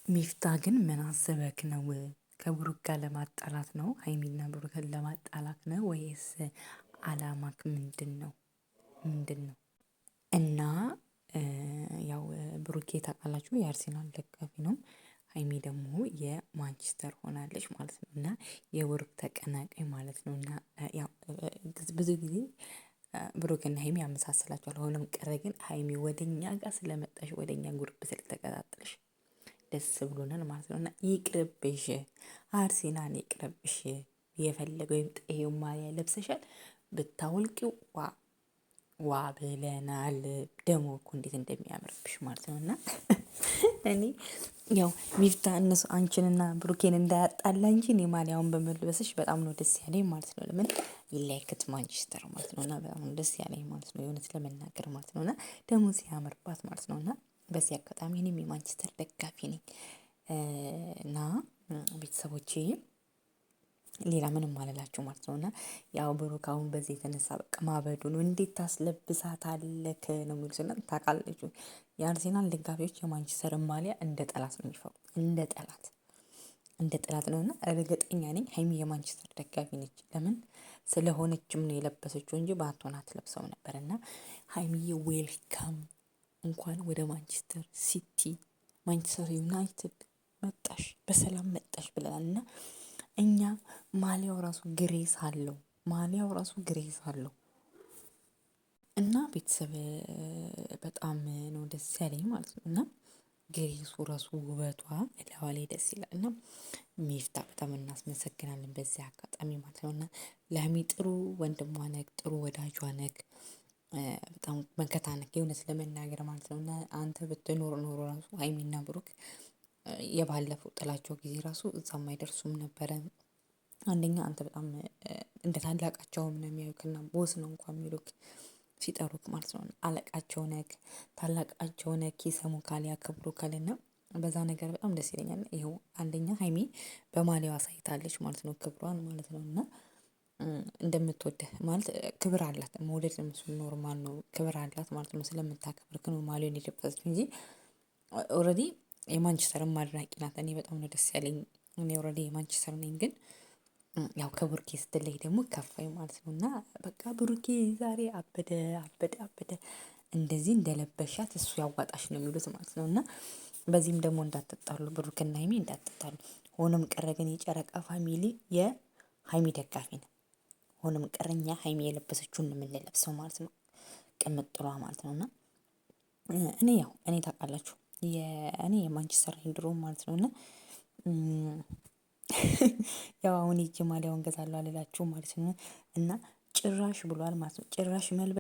ሚፍታ ግን ምን አስበክ ነው? ከብሩክ ጋር ለማጣላት ነው? ሀይሚና ብሩክን ለማጣላት ነው ወይስ አላማክ ምንድነው? እና ያው ብሩኬ ታውቃላችሁ የአርሴናል ደጋፊ ነው። ሀይሚ ደግሞ የማንቸስተር ሆናለች ማለት ነው። እና የብሩክ ተቀናቃኝ ማለት ነው። እና ያው ብዙ ጊዜ ብሩክና ሀይሚ ያመሳስላቸዋል። ሆኖም ቀረ ግን ሀይሚ ወደኛ ጋር ስለመጣሽ ወደኛ ግሩፕ ስለተቀጣጠልሽ ደስ ብሎናል ማለት ነው። እና ይቅርብሽ፣ አርሴናል ይቅርብሽ። የፈለገው ይምጣ። ይሄው ማሊያ ለብሰሻል ብታወልቂው ዋ ብለናል። ደግሞ እኮ እንዴት እንደሚያምርብሽ ማለት ነው። እና እኔ ያው ሚፍታ እነሱ አንቺንና ብሩኬን እንዳያጣላ እንጂ እኔ ማሊያውን በመልበስሽ በጣም ነው ደስ ያለኝ ማለት ነው። ለምን ላይክት ማንቸስተር ማለት ነው። እና በጣም ነው ደስ ያለኝ ማለት ነው። የእውነት ለመናገር ማለት ነው። እና ደግሞ ሲያምርባት ማለት ነው። እና በዚህ አጋጣሚ እኔም የማንቸስተር ደጋፊ ነኝ። እና ቤተሰቦቼ ሌላ ምንም አልላችሁ ማለት ነው። እና ያው ብሩክ አሁን በዚህ የተነሳ በቃ ማበዱ ነው። እንዴት ታስለብሳታለክ ነው የሚሉት። እና ታውቃላችሁ የአርሴናል ደጋፊዎች የማንቸስተርን ማሊያ እንደ ጠላት ነው የሚፈሩት። እንደ ጠላት ነው። እና እርግጠኛ ነኝ ሀይሚ የማንቸስተር ደጋፊ ነች። ለምን ስለሆነችም ነው የለበሰችው እንጂ ባትሆን አትለብሰው ነበር። እና ሀይሚዬ ዌልካም፣ እንኳን ወደ ማንቸስተር ሲቲ ማንቸስተር ዩናይትድ መጣሽ፣ በሰላም መጣሽ ብለናል። እና እኛ ማሊያው ራሱ ግሬስ አለው። እና ቤተሰብ በጣም ነው ደስ ያለኝ ማለት ነው። እና ግሬሱ ራሱ ውበቷ እላዋ ላይ ደስ ይላል። እና ሚፍታ በጣም እናስመሰግናለን በዚህ አጋጣሚ ማለት ነው። እና ለሀይሚ ጥሩ ወንድሟ ነክ፣ ጥሩ ወዳጇ ነክ፣ በጣም መከታ ነክ የእውነት ለመናገር ማለት ነው። እና አንተ ብትኖር ኖሮ ራሱ ሀይሚና ብሩክ የባለፈው ጥላቸው ጊዜ ራሱ እዛም አይደርሱም ነበረ። አንደኛ አንተ በጣም እንደ ታላቃቸውም ነው የሚያዩክና ቦስ ነው እንኳን የሚሉክ ሲጠሩክ ማለት ነው። አለቃቸው ነክ፣ ታላቃቸው ነክ፣ ይሰሙካል፣ ያከብሩካል። እና በዛ ነገር በጣም ደስ ይለኛል። ይኸው አንደኛ ሀይሚ በማሊያዋ አሳይታለች ማለት ነው፣ ክብሯን ማለት ነው። እና እንደምትወድህ ማለት ክብር አላት። መውደድ ምስሉ ኖርማል ነው፣ ክብር አላት ማለት ነው። ስለምታከብርክ ነው ማሊያውን የለበሰችው እንጂ ኦልሬዲ የማንቸስተርም አድናቂ ናት። እኔ በጣም ነው ደስ ያለኝ። እኔ ኦልሬዲ የማንቸስተር ነኝ፣ ግን ያው ከብሩኬ ስትለይ ደግሞ ከፋኝ ማለት ነው። እና በቃ ብሩኬ ዛሬ አበደ እንደዚህ እንደለበሻት እሱ ያዋጣሽ ነው የሚሉት ማለት ነው። እና በዚህም ደግሞ እንዳትጣሉ፣ ብሩክና ሀይሚ እንዳትጣሉ። ሆኖም ቀረ ግን የጨረቃ ፋሚሊ የሀይሚ ደጋፊ ነው። ሆኖም ቀረ እኛ ሀይሚ የለበሰችውን የምንለብሰው ማለት ነው፣ ቅምጥሏ ማለት ነው። እና እኔ ታውቃላችሁ እኔ የማንቸስተር ነኝ ድሮ ማለት ነው። እና ያው አሁን ሄጄ ማሊያውን እገዛለሁ አልላችሁም ማለት ነው። እና ጭራሽ ብሏል ማለት ነው። ጭራሽ መልበስ